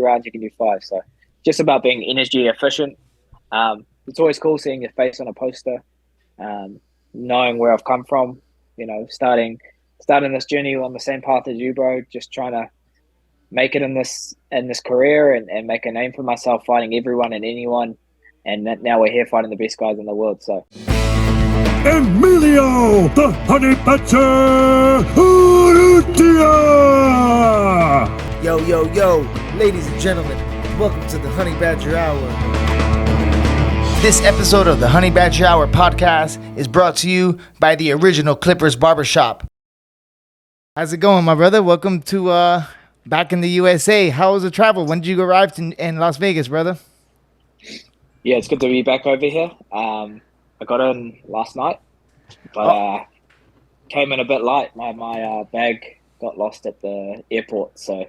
rounds, you can do 5. So just about being energy efficient. It's always cool seeing your face on a poster, knowing where I've come from, starting this journey on the same path as you, bro, just trying to make it in this career and make a name for myself, fighting everyone and anyone. And now we're here fighting the best guys in the world. So Emilio, the Honey Badger, Urrutia! Yo, ladies and gentlemen, welcome to the Honey Badger Hour. This episode of the Honey Badger Hour podcast is brought to you by the original Clippers Barbershop. How's it going, my brother? Welcome to back in the USA. How was the travel? When did you arrive in Las Vegas, brother? Yeah, it's good to be back over here. I got in last night, but came in a bit light. My bag got lost at the airport. So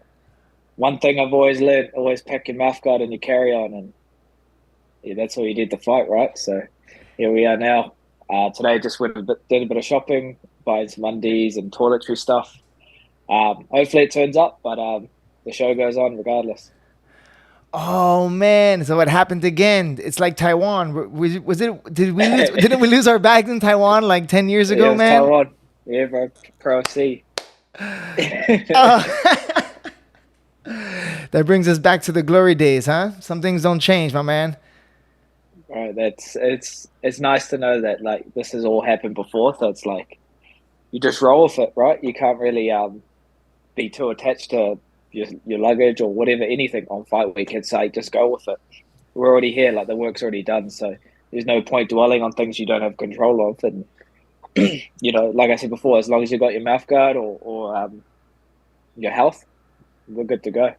one thing I've always learned, always pack your mouth guard and your carry-on, and yeah, that's all you did to fight, right? So here we are now. Today I just did a bit of shopping, buying some undies and toiletry stuff. Hopefully it turns up, but the show goes on regardless. Oh man! So it happened again. It's like Taiwan. Was it? Did we lose? Didn't we lose our bags in Taiwan like 10 years ago, man? Taiwan. Yeah, bro. Pro C. That brings us back to the glory days, huh? Some things don't change, my man. Right. It's nice to know that like this has all happened before. So it's like you just roll with it, right? You can't really be too attached to your luggage or whatever, anything on fight week. It's like just go with it. We're already here, like the work's already done, so there's no point dwelling on things you don't have control of. And like I said before, as long as you got your mouth guard or your health, we're good to go.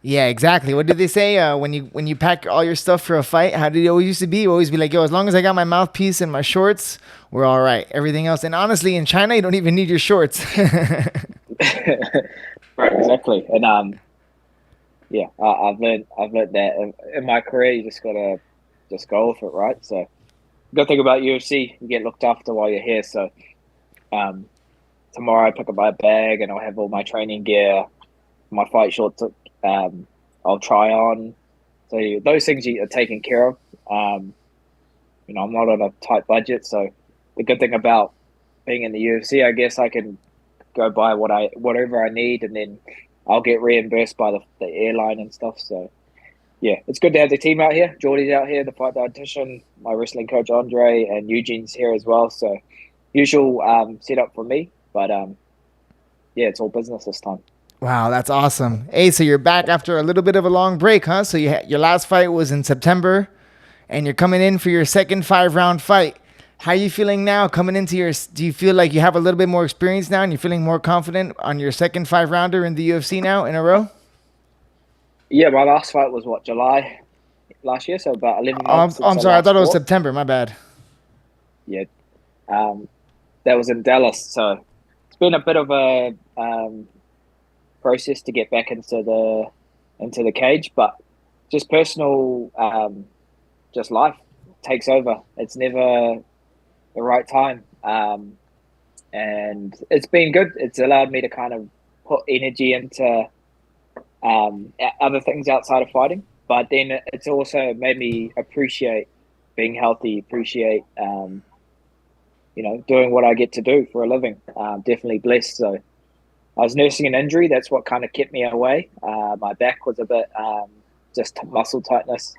Yeah, exactly. What did they say when you pack all your stuff for a fight? How did it always used to be? You always be like, yo, as long as I got my mouthpiece and my shorts, we're all right. Everything else, and honestly, in China, you don't even need your shorts. Right, exactly. And I've learned that in my career, you just gotta just go with it, right? So, good thing about UFC, you get looked after while you're here. So, tomorrow I pick up my bag and I'll have all my training gear, my fight shorts. I'll try on. So those things are taken care of. I'm not on a tight budget, so the good thing about being in the UFC, I guess I can go buy whatever I need, and then I'll get reimbursed by the airline and stuff. So yeah, it's good to have the team out here. Geordie's out here, the fight dietitian, my wrestling coach Andre, and Eugene's here as well. So usual setup for me, but yeah, it's all business this time. Wow, that's awesome. Hey, so you're back after a little bit of a long break, huh? So your last fight was in September, and you're coming in for your second 5-round fight. How are you feeling now coming into do you feel like you have a little bit more experience now and you're feeling more confident on your second 5-rounder in the UFC now in a row? Yeah, my last fight was July last year, so about 11 months. I'm sorry, I thought it was September, my bad. Yeah, that was in Dallas, so it's been a bit of a process to get back into the cage, but just personal, just life takes over. It's never the right time, and it's been good. It's allowed me to kind of put energy into other things outside of fighting, but then it's also made me appreciate being healthy, appreciate doing what I get to do for a living. Definitely blessed. So I was nursing an injury. That's what kind of kept me away. My back was a bit just muscle tightness.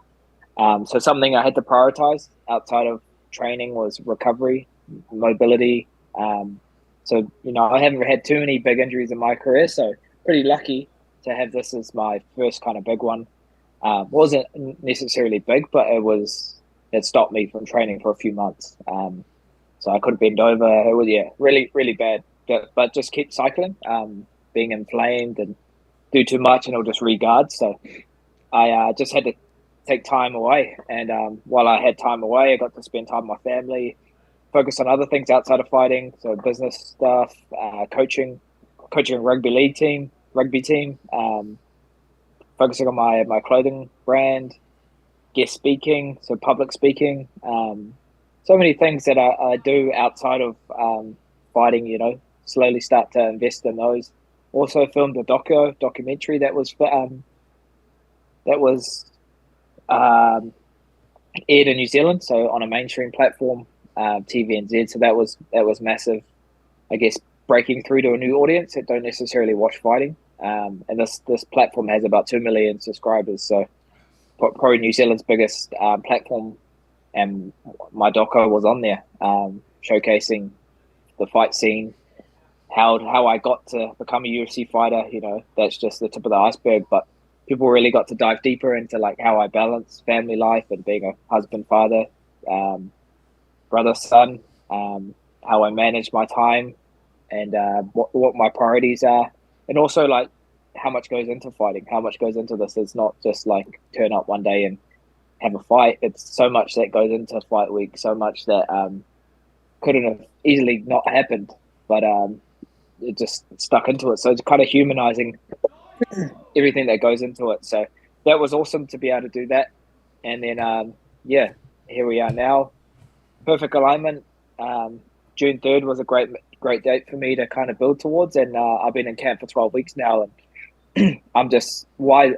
So something I had to prioritize outside of training was recovery, mobility. So I haven't had too many big injuries in my career, so pretty lucky to have this as my first kind of big one. Wasn't necessarily big, but it stopped me from training for a few months. So I couldn't bend over. It was really, really bad. But just keep cycling, being inflamed and do too much and it'll just re-guard. So I just had to take time away. And while I had time away, I got to spend time with my family, focus on other things outside of fighting. So business stuff, coaching a rugby team, focusing on my clothing brand, guest speaking, so public speaking. So many things that I do outside of fighting, slowly start to invest in those. Also filmed a documentary that was that was aired in New Zealand, so on a mainstream platform, TVNZ. So that was massive. I guess breaking through to a new audience that don't necessarily watch fighting. And this platform has about 2 million subscribers, so probably New Zealand's biggest platform. And my doco was on there, showcasing the fight scene, how I got to become a UFC fighter. You know, that's just the tip of the iceberg. But people really got to dive deeper into like how I balance family life and being a husband, father, brother, son, how I manage my time, and what my priorities are, and also like how much goes into fighting, how much goes into this. It's not just like turn up one day and have a fight. It's so much that goes into fight week, so much that couldn't have easily not happened, but it just stuck into it. So it's kind of humanizing everything that goes into it. So that was awesome to be able to do that. And then here we are now. Perfect alignment. June 3rd was a great date for me to kind of build towards, and I've been in camp for 12 weeks now, and I'm just wise.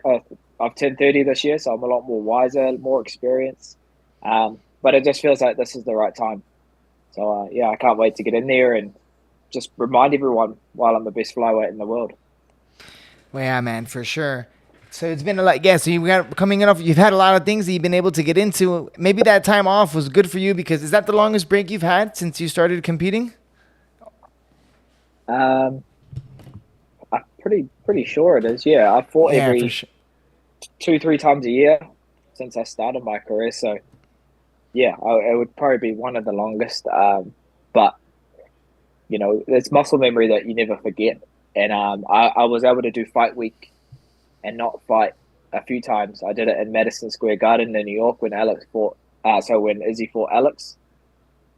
I've turned 30 this year, so I'm a lot more wiser, more experienced. But it just feels like this is the right time. So I can't wait to get in there and just remind everyone while I'm the best flyweight in the world. Well, yeah, man, for sure. So it's been a lot. Yeah, so you've had a lot of things that you've been able to get into. Maybe that time off was good for you, because is that the longest break you've had since you started competing? I'm pretty sure it is. Yeah, I fought every 2-3 times a year since I started my career. So yeah, it would probably be one of the longest. But you know, it's muscle memory that you never forget. And I was able to do fight week and not fight a few times. I did it in Madison Square Garden in New York when Alex fought. When Izzy fought Alex,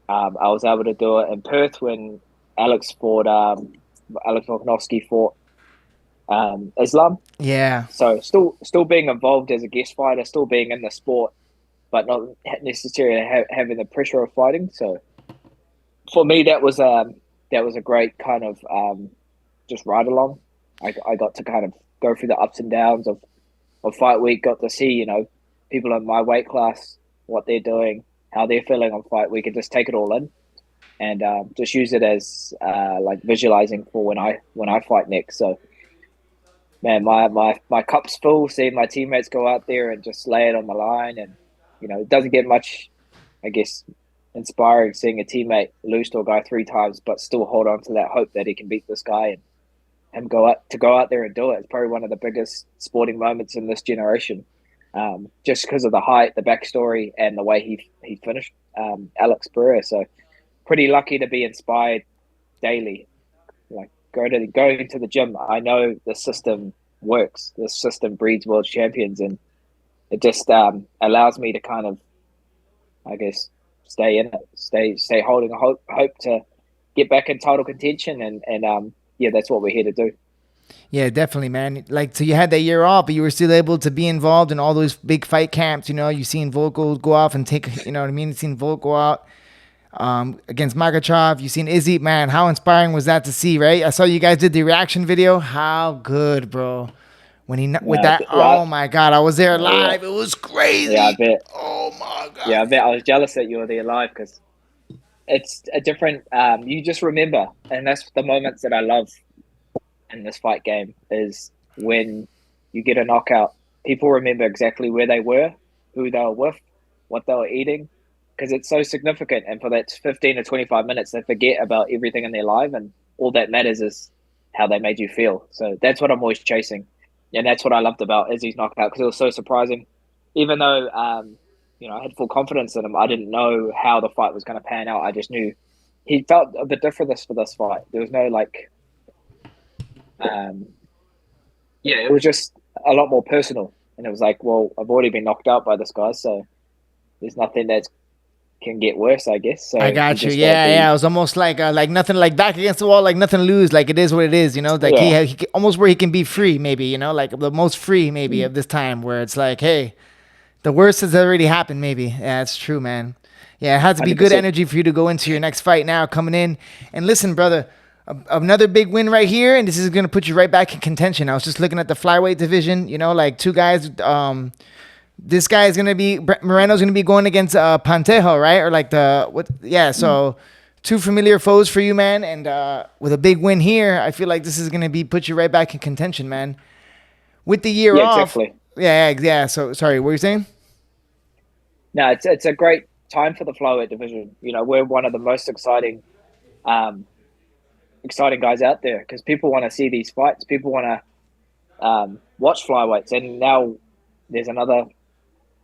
I was able to do it in Perth when Alex fought. Alex Volkanovski fought Islam. Yeah. So still being involved as a guest fighter, still being in the sport, but not necessarily having the pressure of fighting. So for me, that was a great kind of just ride along. I got to kind of go through the ups and downs of fight week. Got to see, you know, people in my weight class, what they're doing, how they're feeling on fight week, and just take it all in, and just use it as like visualizing for when I fight next. So man, my cup's full seeing my teammates go out there and just lay it on the line. And you know, it doesn't get much, I guess, inspiring seeing a teammate lose to a guy 3 times but still hold on to that hope that he can beat this guy, and him go out there and do it. It's probably one of the biggest sporting moments in this generation, just because of the height, the backstory, and the way he finished Alex Pereira. So pretty lucky to be inspired daily. Like going to the gym, I know the system works. The system breeds world champions, and it just allows me to kind of, I guess, stay in it, stay holding hope to get back in title contention, and yeah, that's what we're here to do. Yeah, definitely, man. Like, so you had that year off, but you were still able to be involved in all those big fight camps. You know, you've seen Volko go off and take, you know what I mean? You've seen Volko go out against Makachev. You've seen Izzy. Man, how inspiring was that to see, right? I saw you guys did the reaction video. How good, bro. When oh my God, I was there live. It was crazy. Yeah, I bet. Oh my God. Yeah, I bet. I was jealous that you were there live, because it's a different, you just remember, and that's the moments that I love in this fight game, is when you get a knockout, people remember exactly where they were, who they were with, what they were eating, because it's so significant. And for that 15 to 25 minutes, they forget about everything in their life, and all that matters is how they made you feel. So that's what I'm always chasing. And that's what I loved about Izzy's knockout, because it was so surprising. Even though, you know, I had full confidence in him, I didn't know how the fight was going to pan out. I just knew he felt a bit different for this fight. There was no like, it was just a lot more personal. And it was like, well, I've already been knocked out by this guy, so there's nothing that can get worse, I guess. So I got you. Yeah. It was almost like nothing, like back against the wall, like nothing to lose. Like it is what it is, you know. Like he almost where he can be free, maybe, you know, like the most free maybe of this time, where it's like, hey, the worst has already happened. Maybe. Yeah, it's true, man. Yeah, it has to be 100%. Good energy for you to go into your next fight now, coming in. And listen, brother, Another big win right here, and this is going to put you right back in contention. I was just looking at the flyweight division, like two guys. This guy is going to be, Moreno's going to be going against Pantejo, right? Or like so two familiar foes for you, man. And with a big win here, I feel like this is going to put you right back in contention, man. With the year off. Exactly. Yeah. So, sorry, what were you saying? No, it's a great time for the flyweight division. We're one of the most exciting guys out there because people want to see these fights. People want to watch flyweights, and now there's another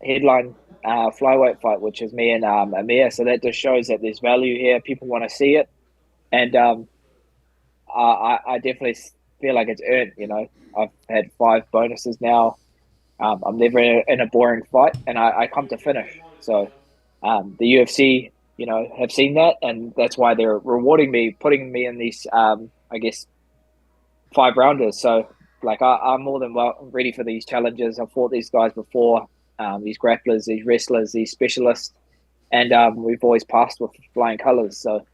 headline flyweight fight, which is me and Amir. So that just shows that there's value here. People want to see it, and I definitely feel like it's earned. I've had 5 bonuses now. I'm never in a boring fight, and I come to finish. So the UFC, have seen that, and that's why they're rewarding me, putting me in these, 5-rounders. So, I'm more than ready for these challenges. I've fought these guys before, these grapplers, these wrestlers, these specialists, and we've always passed with flying colors. So,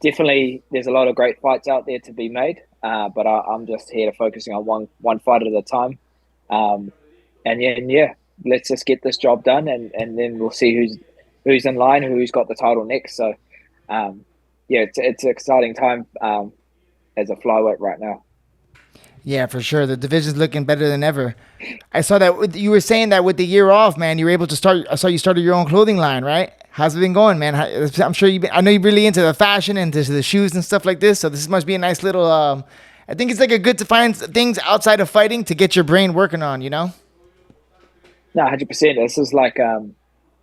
definitely, there's a lot of great fights out there to be made, but I'm just here to focusing on one fight at a time. Let's just get this job done, and then we'll see who's in line, who's got the title next. So, it's an exciting time as a flyweight right now. Yeah, for sure. The division's looking better than ever. I saw that you were saying that with the year off, man, you were able to start. I saw you started your own clothing line, right? How's it been going, man? I'm sure I know you're really into the fashion and into the shoes and stuff like this. So this must be a nice little. I think it's like a good to find things outside of fighting to get your brain working on. No, 100%. This is like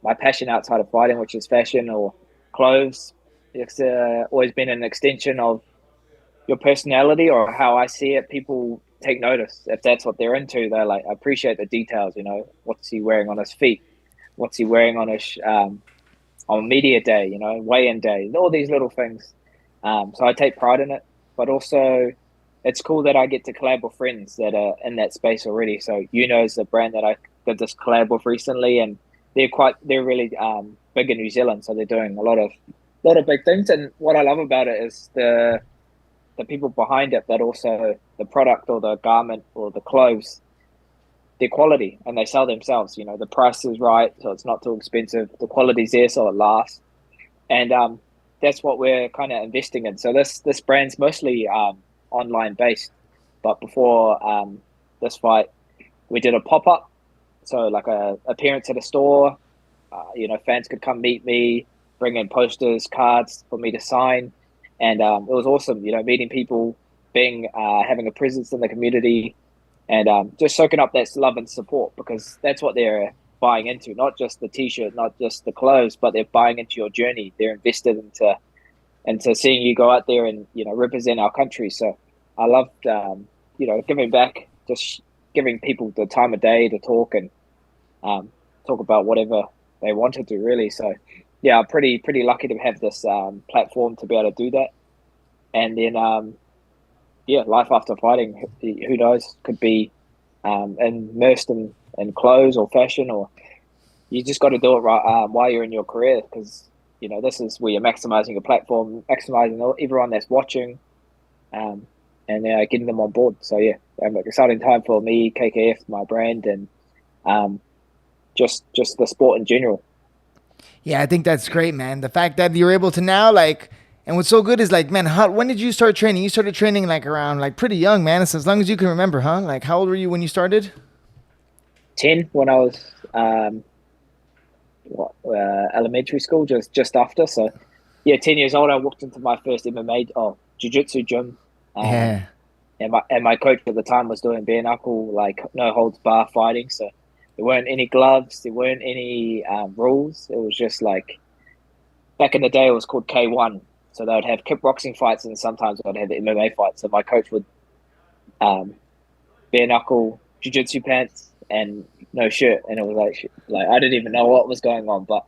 my passion outside of fighting, which is fashion or clothes. It's always been an extension of your personality or how I see it. People take notice if that's what they're into. They're like, I appreciate the details. What's he wearing on his feet? What's he wearing on his on media day? Weigh-in day. All these little things. So I take pride in it, but also it's cool that I get to collab with friends that are in that space already. So is the brand that I did this collab with recently, and they're really big in New Zealand. So they're doing a lot of big things. And what I love about it is the people behind it, but also the product or the garment or the clothes, their quality, and they sell themselves. The price is right, so it's not too expensive. The quality's there, so it lasts. And that's what we're kind of investing in. So this brand's mostly online based, but before this fight, we did a pop-up. So like a appearance at a store, fans could come meet me, bring in posters, cards for me to sign. And it was awesome, meeting people, having a presence in the community, and just soaking up that love and support, because that's what they're buying into, not just the T-shirt, not just the clothes, but they're buying into your journey. They're invested into seeing you go out there and, represent our country. So I loved, giving back, just giving people the time of day to talk and talk about whatever they wanted to, really. So yeah, I'm pretty lucky to have this platform to be able to do that. And then, life after fighting, who knows, could be immersed in clothes or fashion, or you just got to do it right while you're in your career, because, this is where you're maximizing your platform, maximizing everyone that's watching, and getting them on board. So yeah, an exciting time for me, KKF, my brand, and just the sport in general. Yeah, I think that's great, man. The fact that you're able to now, and what's so good is, man, when did you start training? You started training, around, pretty young, man. It's as long as you can remember, huh? How old were you when you started? 10, when I was, elementary school, just after. So, yeah, 10 years old, I walked into my first MMA, jiu-jitsu gym. Yeah. And my coach at the time was doing bare knuckle, no holds bar fighting. So there weren't any gloves. There weren't any rules. It was just back in the day, it was called K1. So they would have kickboxing fights, and sometimes they'd have the MMA fights. So my coach would bare knuckle, jiu-jitsu pants, and no shirt. And it was I didn't even know what was going on. But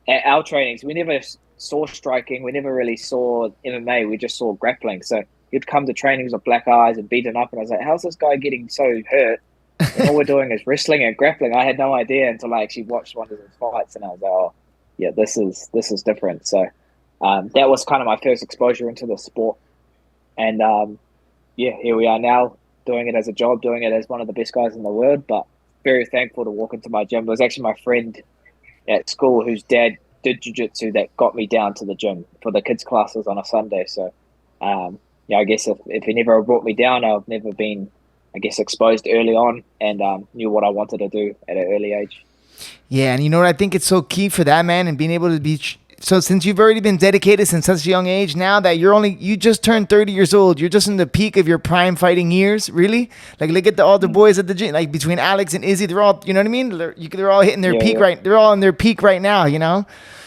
at our trainings, we never saw striking. We never really saw MMA. We just saw grappling. So he'd come to trainings with black eyes and beaten up. And I was like, how's this guy getting so hurt? And all we're doing is wrestling and grappling. I had no idea until I actually watched one of his fights, and I was like, oh, yeah, this is different. So that was kind of my first exposure into the sport. And here we are now, doing it as a job, doing it as one of the best guys in the world. But very thankful to walk into my gym. It was actually my friend at school whose dad did jiu-jitsu that got me down to the gym for the kids' classes on a Sunday. So, I guess if he never brought me down, I've never been, exposed early on and knew what I wanted to do at an early age. Yeah, and you know what I think it's so key for that, man, and being able to be so since you've already been dedicated since such a young age, now that you just turned 30 years old, you're just in the peak of your prime fighting years, really. Like, look at all the boys at the gym, like between Alex and Izzy, they're all, you know what I mean? They're all hitting their peak right. They're all in their peak right now, you know.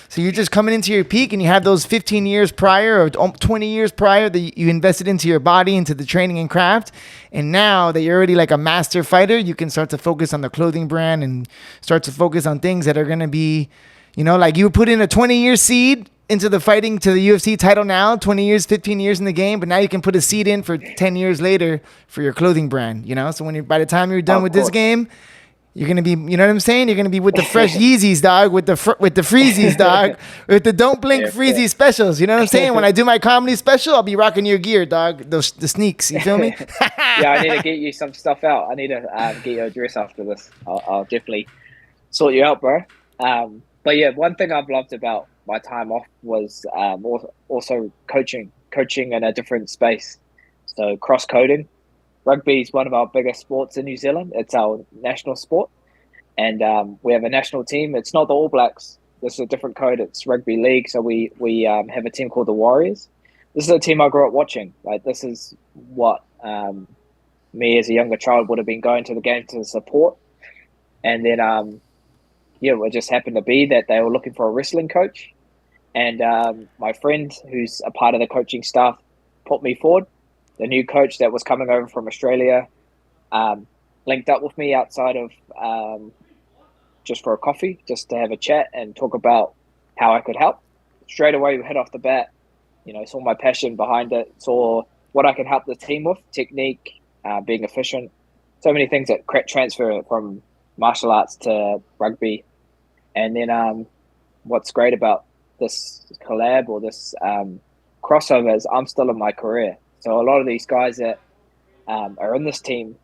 So you're just coming into your peak, and you have those 15 years prior or 20 years prior that you invested into your body, into the training and craft. And now that you're already like a master fighter, you can start to focus on the clothing brand and start to focus on things that are going to be, you know, like you put in a 20-year seed into the fighting to the UFC title now, 20 years, 15 years in the game, but now you can put a seed in for 10 years later for your clothing brand, you know? So by the time you're done with this game, you're going to be, you know what I'm saying? You're going to be with the fresh Yeezys, dog, with the Freezies, dog, with the Don't Blink Freezy specials. You know what I'm saying? When I do my comedy special, I'll be rocking your gear, dog, the sneaks. You feel me? I need to get you some stuff out. I need to get your address after this. I'll definitely sort you out, bro. But yeah, one thing I've loved about my time off was also coaching in a different space. So cross-coding. Rugby is one of our biggest sports in New Zealand. It's our national sport. And we have a national team. It's not the All Blacks. This is a different code. It's rugby league. So we have a team called the Warriors. This is a team I grew up watching. Like, this is what me as a younger child would have been going to the game to support. And then it just happened to be that they were looking for a wrestling coach. And my friend, who's a part of the coaching staff, put me forward. The new coach that was coming over from Australia linked up with me outside of just for a coffee, just to have a chat and talk about how I could help. Straight away, we hit off the bat, saw my passion behind it, saw what I could help the team with, technique, being efficient, so many things that transfer from martial arts to rugby. And then what's great about this collab or this crossover is I'm still in my career. So a lot of these guys that are in this team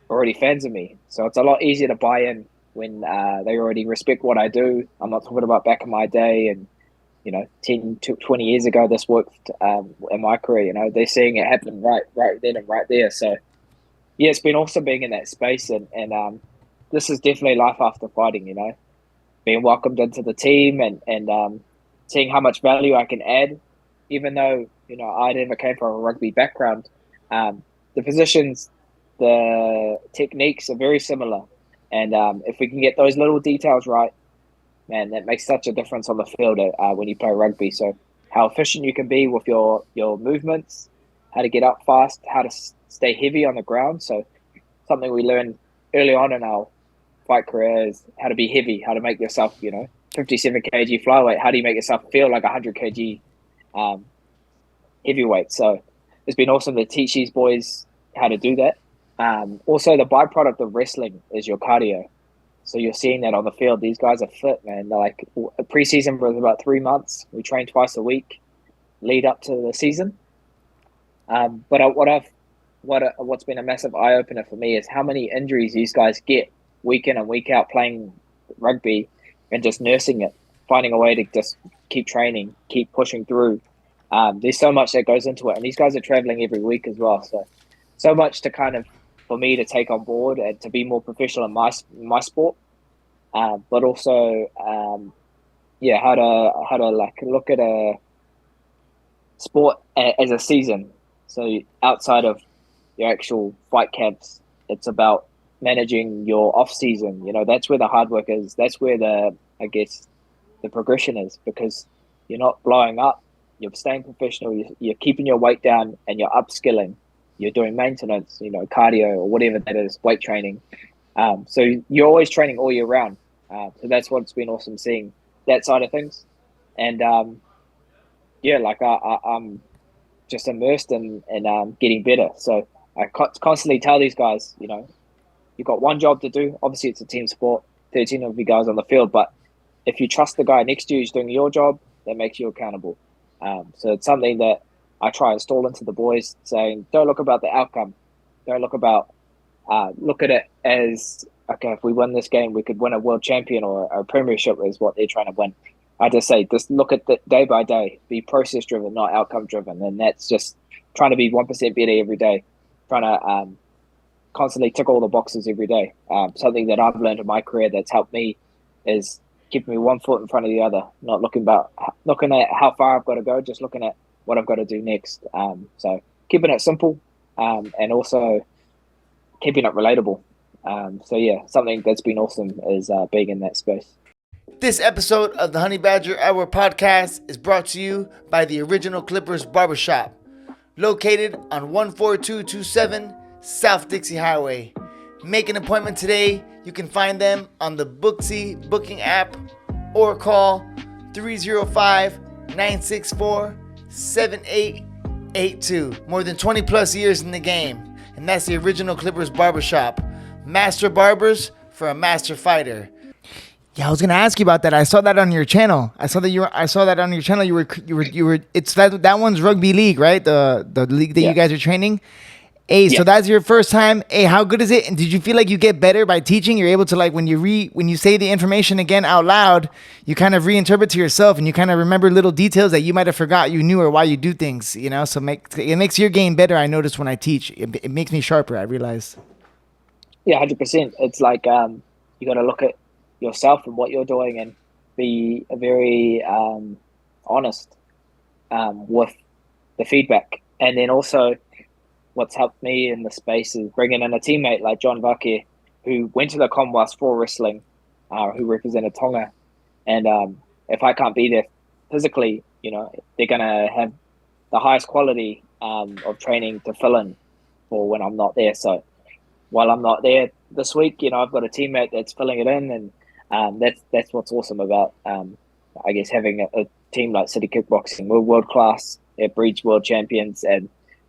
are already fans of me. So it's a lot easier to buy in when they already respect what I do. I'm not talking about back in my day and, 10 to 20 years ago, this worked in my career. They're seeing it happen right then and right there. So, yeah, it's been awesome being in that space. And this is definitely life after fighting, being welcomed into the team and seeing how much value I can add, even though, I never came from a rugby background. The positions, the techniques are very similar. And if we can get those little details right, man, that makes such a difference on the field when you play rugby. So how efficient you can be with your movements, how to get up fast, how to stay heavy on the ground. So something we learned early on in our fight career is how to be heavy, how to make yourself, 57 kg flyweight. How do you make yourself feel like 100 kg heavyweight? So it's been awesome to teach these boys how to do that. Also, the byproduct of wrestling is your cardio. So you're seeing that on the field. These guys are fit, man. Like, preseason was about 3 months. We train twice a week, lead up to the season. But what's been a massive eye opener for me is how many injuries these guys get week in and week out playing rugby and just nursing it, finding a way to just keep training, keep pushing through. There's so much that goes into it, and these guys are traveling every week as well. So much to kind of, for me to take on board and to be more professional in my sport, but also, how to like look at a sport as a season. So outside of your actual fight camps, it's about managing your off season. That's where the hard work is. That's where the progression is, because you're not blowing up. You're staying professional. You're keeping your weight down, and you're upskilling. You're doing maintenance, cardio or whatever that is, weight training. So you're always training all year round. So that's what's been awesome seeing that side of things. And I'm just immersed in getting better. So I constantly tell these guys, you've got one job to do. Obviously, it's a team sport, 13 of you guys on the field. But if you trust the guy next to you who's doing your job, that makes you accountable. So it's something that I try to install into the boys, saying, don't look about the outcome. Don't look about, look at it as, okay, if we win this game, we could win a world champion or a premiership is what they're trying to win. I just say, just look at the day by day, be process driven, not outcome driven. And that's just trying to be 1% better every day, trying to constantly tick all the boxes every day. Something that I've learned in my career that's helped me is keeping me 1 foot in front of the other, not looking at how far I've got to go, just looking at what I've got to do next. So keeping it simple, and also keeping it relatable. So yeah, something that's been awesome is being in that space. This episode of the Honey Badger Hour podcast is brought to you by the Original Clippers Barbershop, located on 14227 South Dixie Highway. Make an appointment today. You can find them on the Booksy booking app or call 305-964-7882. More than 20 plus years in the game. And that's the Original Clippers Barbershop. Master barbers for a master fighter. Yeah, I was gonna ask you about that. I saw that on your channel. I saw that on your channel. You were. It's that one's rugby league, right? The league that you guys are training. Hey, so that's your first time. Hey, how good is it? And did you feel like you get better by teaching? You're able to, like, when you say the information again out loud, you kind of reinterpret to yourself and you kind of remember little details that you might have forgot you knew or why you do things. You know, so it makes your game better. I notice when I teach, it makes me sharper. I realize. Yeah, 100%. It's like you got to look at yourself and what you're doing and be very honest with the feedback. And then also what's helped me in the space is bringing in a teammate like John Vake, who went to the Commonwealth for wrestling, who represented Tonga. And if I can't be there physically, you know, they're going to have the highest quality of training to fill in for when I'm not there. So while I'm not there this week, you know, I've got a teammate that's filling it in, and that's what's awesome about, I guess, having a team like City Kickboxing. We're world class. It breeds world champions, and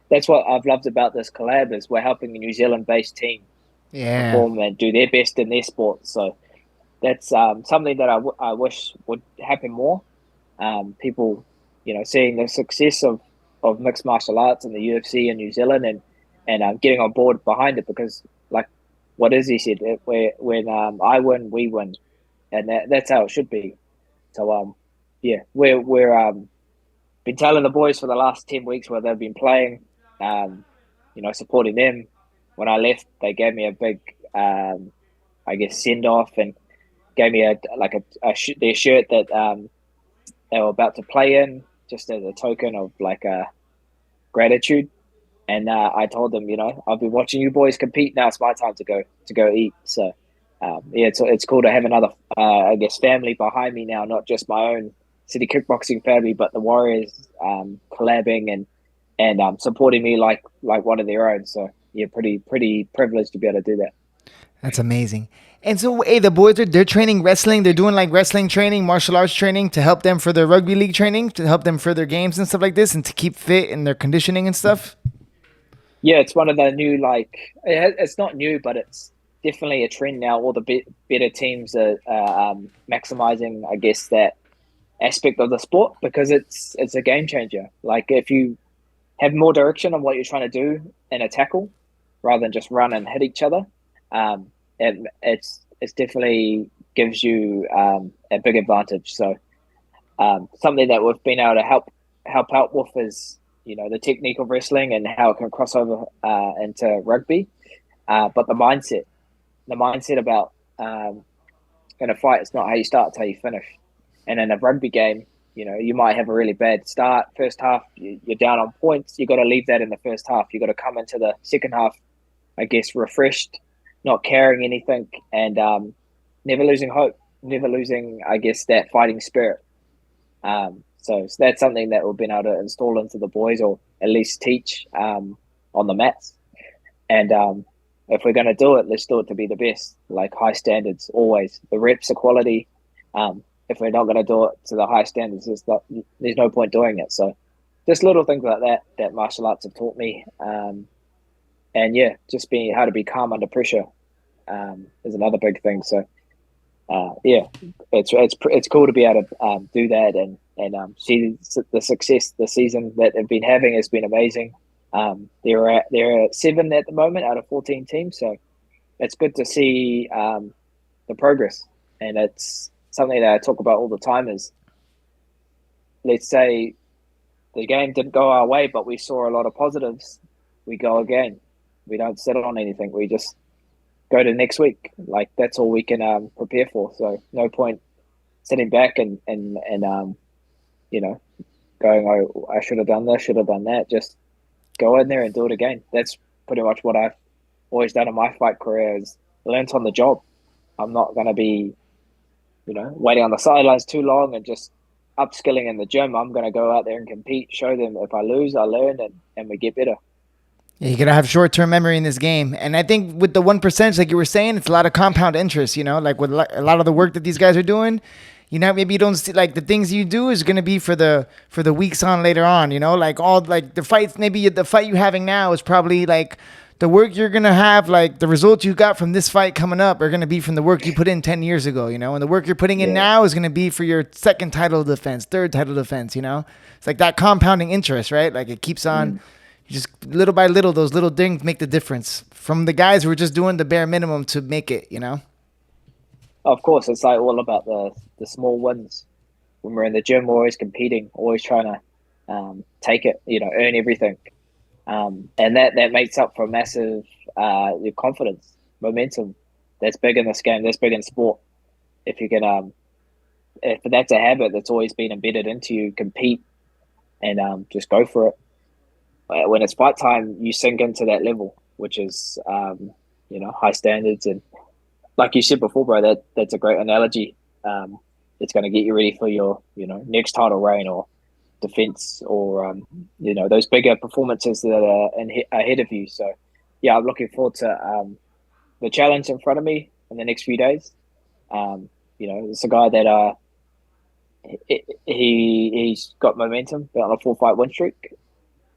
that's what I've loved about this collab is we're helping a New Zealand-based team perform and do their best in their sport. So that's something that I wish would happen more. People, you know, seeing the success of mixed martial arts in the UFC in New Zealand and getting on board behind it, because like what Izzy said, when I win, we win, and that's how it should be. So yeah, we're been telling the boys for the last 10 weeks where they've been playing, you know, supporting them. When I left, they gave me a big, I guess, send off and gave me their shirt that they were about to play in, just as a token of like gratitude. And I told them, you know, I've been watching you boys compete. Now it's my time to go eat. So yeah, it's cool to have another, I guess, family behind me now, not just my own City Kickboxing family, but the Warriors collabing and supporting me like one of their own. So yeah, pretty privileged to be able to do that. That's amazing. And so, hey, the boys they're training wrestling. They're doing like wrestling training, martial arts training to help them for their rugby league training, to help them for their games and stuff like this, and to keep fit in their conditioning and stuff. Yeah, it's one of the new, like, it's not new, but it's definitely a trend now. All the better teams are maximizing, I guess, that aspect of the sport, because it's a game changer. Like, if you have more direction on what you're trying to do in a tackle rather than just run and hit each other, it's definitely gives you a big advantage. So something that we've been able to help out with is, you know, the technique of wrestling and how it can cross over into rugby, but the mindset about in a fight, it's not how you start, it's how you finish. And in a rugby game, you know, you might have a really bad start. First half, you're down on points. You got to leave that in the first half. You got to come into the second half, I guess, refreshed, not carrying anything, and never losing hope, never losing, I guess, that fighting spirit. So that's something that we've been able to install into the boys, or at least teach on the mats. And if we're going to do it, let's do it to be the best, like high standards always. The reps are quality. If we're not going to do it to the high standards, there's no point doing it. So just little things like that martial arts have taught me. And yeah, just being how to be calm under pressure is another big thing. So yeah, it's cool to be able to do that and see the success the season that they've been having has been amazing. They're at 7 at the moment out of 14 teams, so it's good to see the progress. And it's something that I talk about all the time is, let's say the game didn't go our way, but we saw a lot of positives. We go again. We don't sit on anything. We just go to next week. Like, that's all we can prepare for. So no point sitting back and you know, going, oh, I should have done this, should have done that. Just go in there and do it again. That's pretty much what I've always done in my fight career, is learnt on the job. I'm not going to be, waiting on the sidelines too long and just upskilling in the gym. I'm going to go out there and compete, show them if I lose, I learn, and we get better. Yeah, you gotta have short-term memory in this game, and I think with the 1%, like you were saying, it's a lot of compound interest. Like with a lot of the work that these guys are doing, maybe you don't see, like, the things you do is gonna be for the weeks on later on. Like all, like, the fights. Maybe the fight you're having now is probably like the work you're gonna have, like the results you got from this fight coming up are gonna be from the work you put in 10 years ago. And the work you're putting in now is gonna be for your second title defense, third title defense. It's like that compounding interest, right? Like it keeps on. Just little by little, those little things make the difference from the guys who are just doing the bare minimum to make it, Of course, it's like all about the small wins. When we're in the gym, we're always competing, always trying to take it, earn everything. And that makes up for massive your confidence, momentum. That's big in this game. That's big in sport. If you can, if that's a habit that's always been embedded into you, compete and just go for it. When it's fight time, you sink into that level, which is, high standards. And like you said before, bro, that's a great analogy. It's going to get you ready for your, next title reign or defense or, those bigger performances that are ahead of you. So, yeah, I'm looking forward to the challenge in front of me in the next few days. It's a guy that he's got momentum, been on a 4-fight win streak.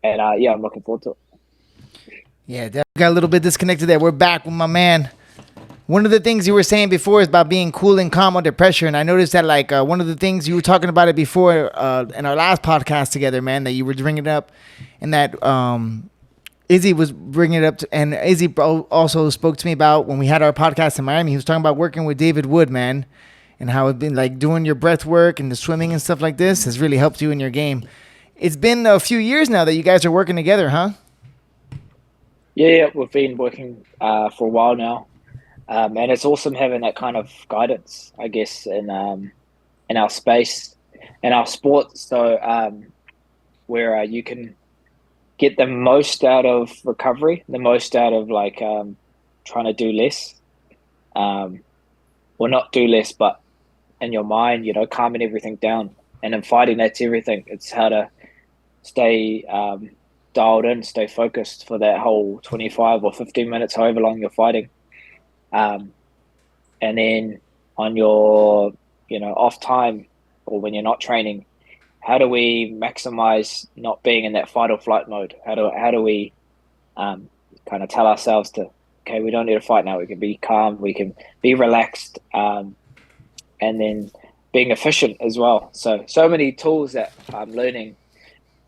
And, I'm looking forward to it. Yeah, got a little bit disconnected there. We're back with my man. One of the things you were saying before is about being cool and calm under pressure. And I noticed that, like, one of the things you were talking about it before in our last podcast together, man, that you were bringing it up, and that Izzy was bringing it up. And Izzy also spoke to me about when we had our podcast in Miami. He was talking about working with David Wood, man, and how it's been, like, doing your breath work and the swimming and stuff like this has really helped you in your game. It's been a few years now that you guys are working together, huh? Yeah, we've been working for a while now, and it's awesome having that kind of guidance, I guess, in our space, in our sport. So where you can get the most out of recovery, the most out of trying to do less, well, not do less, but in your mind, calming everything down. And in fighting, that's everything. It's how to stay dialed in, stay focused for that whole 25 or 15 minutes, however long you're fighting. And then on your, off time or when you're not training, how do we maximize not being in that fight or flight mode? How do we kind of tell ourselves to, okay, we don't need to fight now. We can be calm. We can be relaxed. And then being efficient as well. So many tools that I'm learning.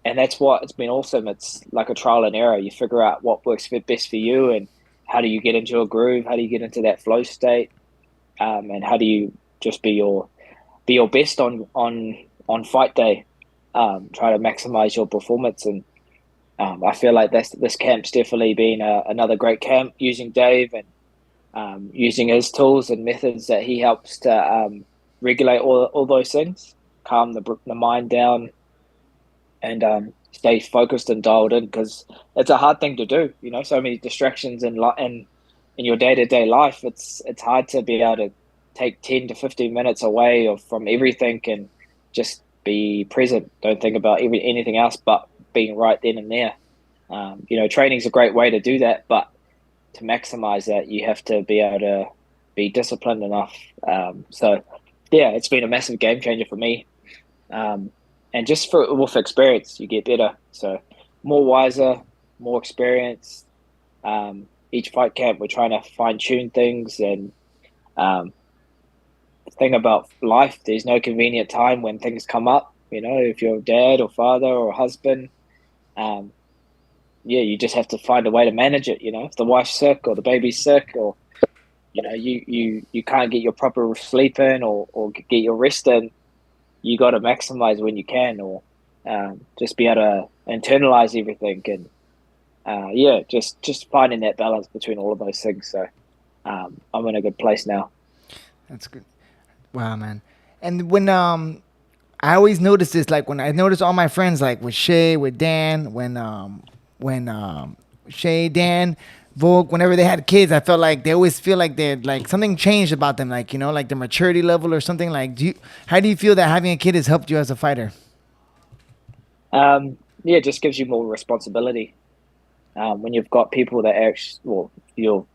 And that's what it's been awesome. It's like a trial and error. You figure out what works best for you, and how do you get into a groove? How do you get into that flow state? And how do you just be your best on fight day? Try to maximize your performance. And I feel like this camp's definitely been another great camp, using Dave and using his tools and methods that he helps to regulate all those things, calm the mind down, and stay focused and dialed in, because it's a hard thing to do. So many distractions in your day-to-day life. It's hard to be able to take 10 to 15 minutes away from everything and just be present. Don't think about anything else but being right then and there. Training's a great way to do that, but to maximize that, you have to be able to be disciplined enough. So yeah, it's been a massive game changer for me. And just with experience, you get better. So more wiser, more experience. Each fight camp, we're trying to fine tune things. And the thing about life, there's no convenient time when things come up. if you're a dad or father or husband, you just have to find a way to manage it. If the wife's sick or the baby's sick, or you can't get your proper sleep in or get your rest in, you got to maximize when you can, or just be able to internalize everything, and just finding that balance between all of those things. So I'm in a good place now. That's good. Wow, man. And when I always notice this, like when I notice all my friends, like with Shay, with Dan, when Shay, Dan, Volk, whenever they had kids, I felt like they always feel like they're like something changed about them, like like their maturity level or something. Like, how do you feel that having a kid has helped you as a fighter? It just gives you more responsibility. When you've got people that actually, well, your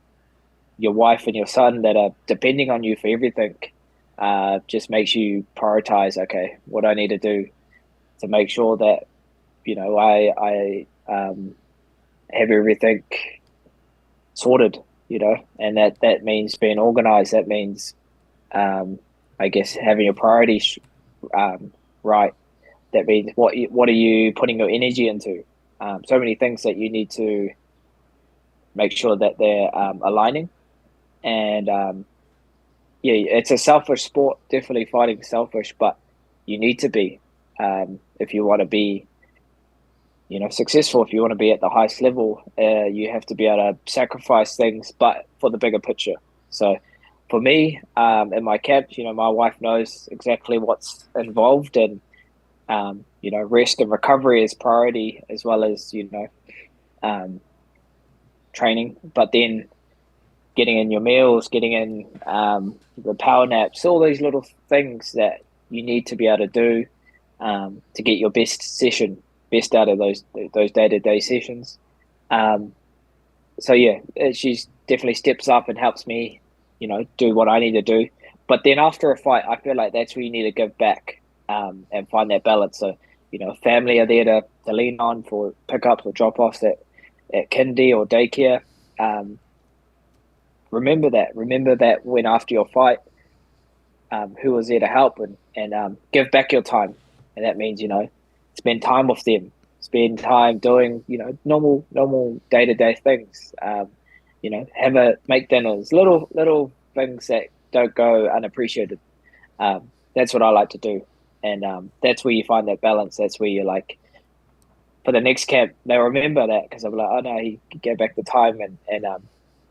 wife and your son that are depending on you for everything, just makes you prioritize, okay, what I need to do to make sure that, I have everything sorted, and that means being organized. That means, I guess, having your priorities right. That means what are you putting your energy into? So many things that you need to make sure that they're aligning. And it's a selfish sport, definitely fighting selfish, but you need to be, if you want to be, successful. If you want to be at the highest level, you have to be able to sacrifice things, but for the bigger picture. So for me, in my camp, my wife knows exactly what's involved, and rest and recovery is priority, as well as training, but then getting in your meals, getting in the power naps, all these little things that you need to be able to do to get your best out of those day-to-day sessions. She definitely steps up and helps me, do what I need to do. But then after a fight, I feel like that's where you need to give back and find that balance. So, family are there to lean on for pickups or drop-offs at kindy or daycare. Remember that when after your fight, who was there to help, and give back your time. And that means, spend time with them, spend time doing, normal day-to-day things. Make dinners, little things that don't go unappreciated. That's what I like to do. And that's where you find that balance. That's where you're like, for the next camp, they'll remember that, because I'm like, oh no, he gave back the time, and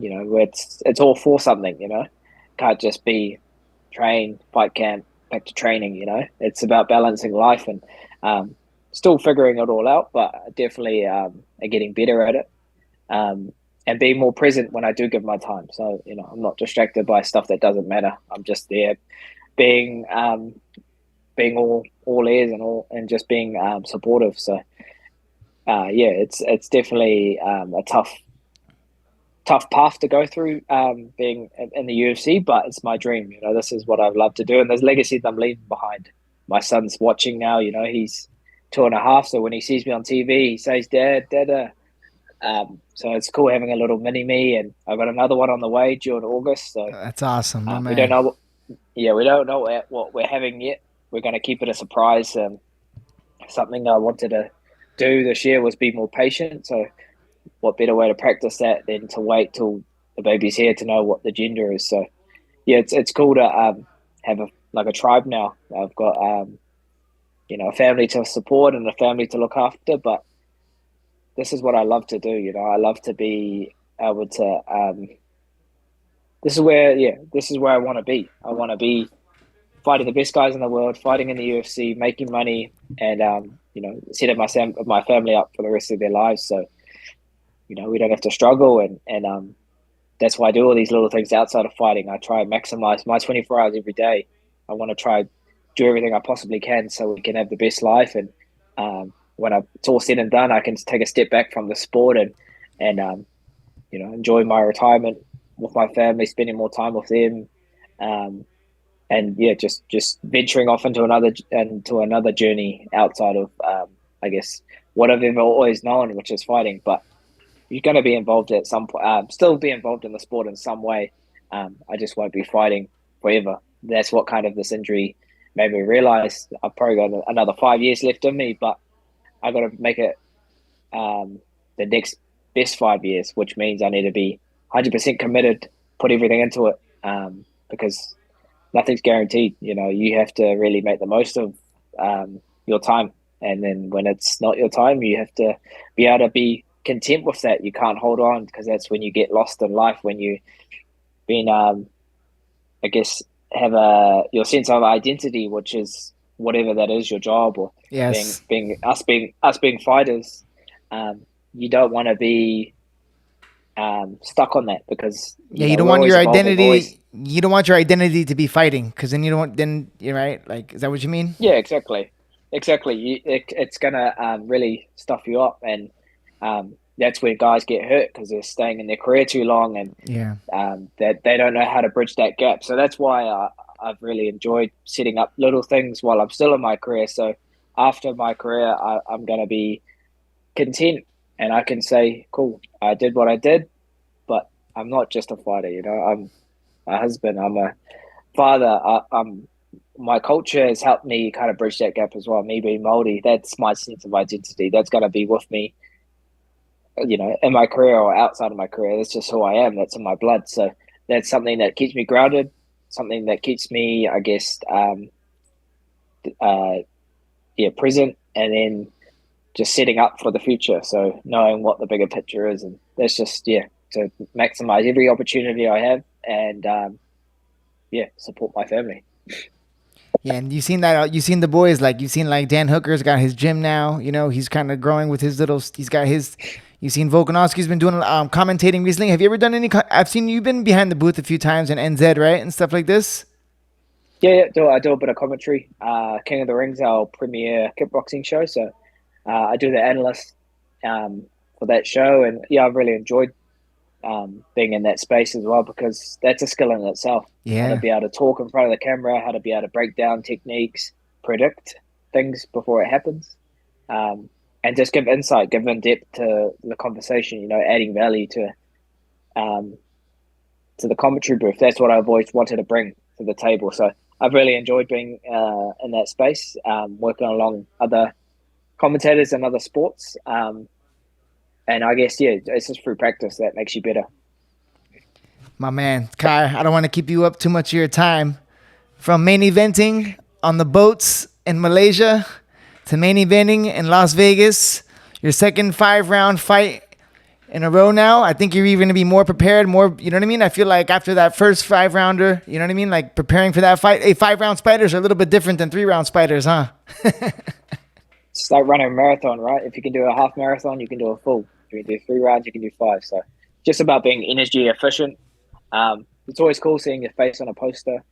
it's all for something, can't just be train, fight camp, back to training, it's about balancing life, and still figuring it all out, but definitely getting better at it, and being more present when I do give my time. So, I'm not distracted by stuff that doesn't matter. I'm just there being all ears and just being supportive. So it's definitely a tough path to go through, being in the UFC, but it's my dream. This is what I've loved to do, and there's legacy that I'm leaving behind. My son's watching now. He's 2.5, so when he sees me on TV, he says, "Dad, Dada." So it's cool having a little mini me, and I've got another one on the way due in August. So that's awesome, my man. We don't know. We don't know what we're having yet. We're going to keep it a surprise. Something I wanted to do this year was be more patient. So what better way to practice that than to wait till the baby's here to know what the gender is. So it's cool to have a tribe now. I've got a family to support and a family to look after, but this is what I love to do. I love to be able to this is where I want to be. I want to be fighting the best guys in the world, fighting in the UFC, making money, and setting my family up for the rest of their lives. So we don't have to struggle, and that's why I do all these little things outside of fighting. I try and maximize my 24 hours every day. I want to try do everything I possibly can so we can have the best life. And when it's all said and done, I can take a step back from the sport and enjoy my retirement with my family, spending more time with them, just venturing off into another journey outside of I guess what I've ever always known, which is fighting. But you're going to be involved at some point, still be involved in the sport in some way. I just won't be fighting forever. That's what kind of this injury made me realize I've probably got another 5 years left in me, but I got to make it the next best 5 years, which means I need to be 100% committed, put everything into it, because nothing's guaranteed. You know, you have to really make the most of your time. And then when it's not your time, you have to be able to be content with that. You can't hold on, because that's when you get lost in life, when you been, I guess, have your sense of identity, which is whatever that is, your job, or Yes. being fighters. You don't want to be stuck on that, because You don't want your identity. You don't want your identity to be fighting, because then you don't. Then you're right. Like, is that what you mean? Yeah, exactly. It's gonna really stuff you up, and that's where guys get hurt, because they're staying in their career too long, and that they don't know how to bridge that gap. So that's why I've really enjoyed setting up little things while I'm still in my career. So after my career, I'm gonna be content, and I can say, cool, I did what I did, but I'm not just a fighter. You know, I'm a husband, I'm a father, my culture has helped me kind of bridge that gap as well. Me being Māori, that's my sense of identity. That's going to be with me, you know, in my career or outside of my career. That's just who I am. That's in my blood. So that's something that keeps me grounded, something that keeps me, I guess, present, and then just setting up for the future. So knowing what the bigger picture is, and that's just, to maximize every opportunity I have, and support my family. Yeah, and you've seen that. You've seen the boys. Like, you've seen, like, Dan Hooker's got his gym now. You know, he's kind of growing with his little. He's got his. You've seen Volkanovski's been doing commentating recently. Have you ever done any? I've seen you've been behind the booth a few times in NZ, right, and stuff like this. Yeah, I do a bit of commentary. King of the Ring's our premier kickboxing show, so I do the analyst for that show, and I've really enjoyed being in that space as well, because that's a skill in itself. Yeah. How to be able to talk in front of the camera, how to be able to break down techniques, predict things before it happens, and just give insight, give in depth to the conversation. You know, adding value to the commentary booth. That's what I've always wanted to bring to the table. So I've really enjoyed being in that space, working along other commentators in other sports. And I guess, it's just through practice that makes you better. My man, Kai, I don't want to keep you up too much of your time. From main eventing on the boats in Malaysia to main eventing in Las Vegas, your second 5-round fight in a row now. I think you're even going to be more prepared, more, you know what I mean? I feel like after that first 5-rounder, you know what I mean? Like, preparing for that fight. 5-round spiders are a little bit different than 3-round spiders, huh? It's like running a marathon, right? If you can do a half marathon, you can do a full. If you can do 3 rounds, you can do 5. So just about being energy efficient. It's always cool seeing your face on a poster,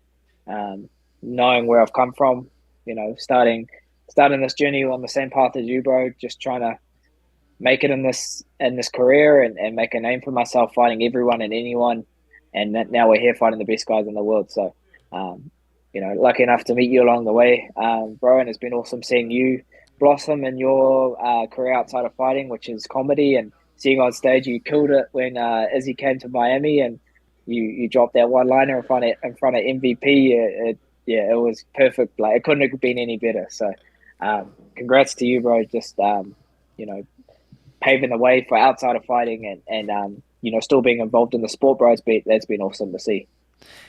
knowing where I've come from, you know, starting this journey on the same path as you, bro, just trying to make it in this career and make a name for myself, fighting everyone and anyone. And now we're here fighting the best guys in the world. So, you know, lucky enough to meet you along the way, bro, and it's been awesome seeing you blossom in your career outside of fighting, which is comedy, and seeing on stage. You killed it when Izzy came to Miami, and you dropped that one-liner in front of MVP. It was perfect. Like, it couldn't have been any better. So congrats to you, bro. Just you know, paving the way for outside of fighting, and you know, still being involved in the sport, bro. That's been awesome to see.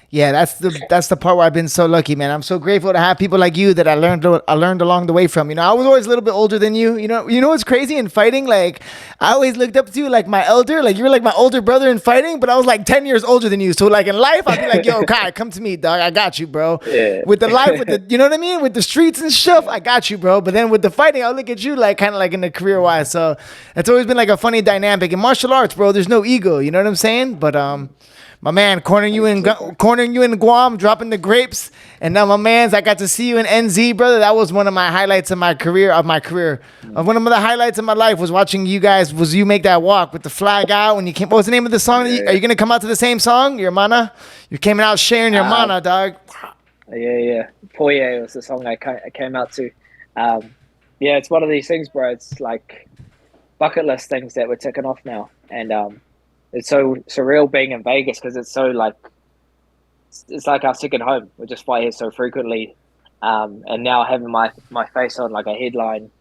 Yeah, that's the part where I've been so lucky, man. I'm so grateful to have people like you that I learned along the way from. You know, I was always a little bit older than you. You know what's crazy in fighting? Like, I always looked up to you like my elder. Like, you were like my older brother in fighting, but I was like 10 years older than you. So, like, in life, I'd be like, yo, Kai, come to me, dog. I got you, bro. Yeah. With the life, you know what I mean? With the streets and stuff, I got you, bro. But then with the fighting, I'll look at you like kind of like in the career wise. So it's always been like a funny dynamic. In martial arts, bro, there's no ego. You know what I'm saying? But my man, cornering you in Guam, dropping the grapes, and now my man's. I got to see you in NZ, brother. That was one of my highlights of my career. One of the highlights of my life was watching you guys. Was you make that walk with the flag out when you came? What was the name of the song? Yeah. Are you gonna come out to the same song, your mana? You came out sharing your mana, dog. Yeah. Poye was the song I came out to. It's one of these things, bro. It's like bucket list things that we're ticking off now, and it's so surreal being in Vegas, because it's so like, it's like our second home. We just fly here so frequently. And now having my face on like a headline,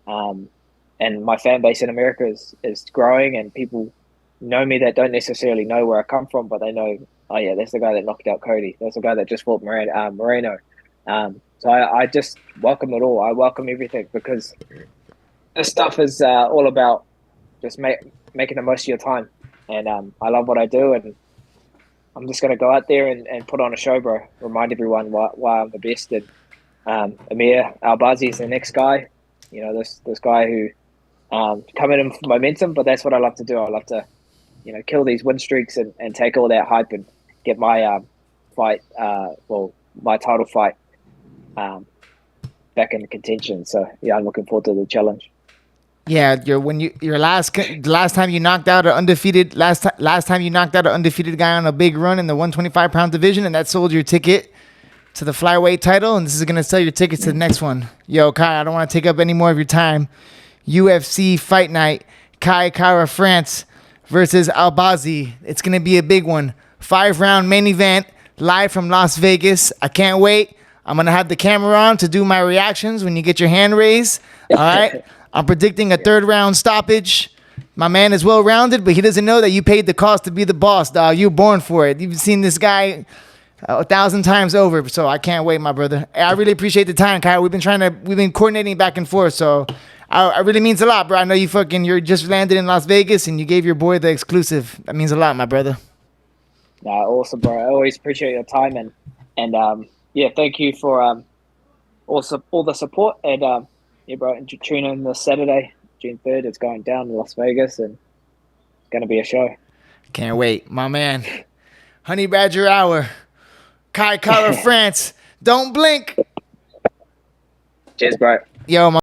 and my fan base in America is growing, and people know me that don't necessarily know where I come from, but they know, oh yeah, that's the guy that knocked out Cody. That's the guy that just fought Moreno. So I just welcome it all. I welcome everything, because this stuff is all about just making the most of your time. And I love what I do, and I'm just going to go out there and put on a show, bro. Remind everyone why I'm the best. And Amir Albazi is the next guy. You know, this guy who coming in for momentum, but that's what I love to do. I love to, you know, kill these win streaks and take all that hype and get my fight, my title fight back in contention. So yeah, I'm looking forward to the challenge. Yeah, your last time you knocked out an undefeated last time you knocked out an undefeated guy on a big run in the 125-pound division, and that sold your ticket to the flyweight title, and this is gonna sell your tickets to the next one. Yo, Kai, I don't want to take up any more of your time. UFC Fight Night, Kai Kara France versus Albazi. It's gonna be a big one. 5-round main event, live from Las Vegas. I can't wait. I'm gonna have the camera on to do my reactions when you get your hand raised. All right. I'm predicting a 3rd-round stoppage. My man is well-rounded, but he doesn't know that you paid the cost to be the boss, dog. You're born for it. You've seen this guy 1,000 times over, so I can't wait, my brother. I really appreciate the time, Kyle. We've been coordinating back and forth, so I really means a lot, bro. I know you're just landed in Las Vegas, and you gave your boy the exclusive. That means a lot, my brother. Nah, awesome, bro. I always appreciate your time, and yeah, thank you for also all the support, and yeah, bro, and tune in this Saturday, June 3rd. It's going down in Las Vegas, and it's going to be a show. Can't wait. My man, Honey Badger Hour, Kai Kara France. Don't blink. Cheers, bro. Yo, my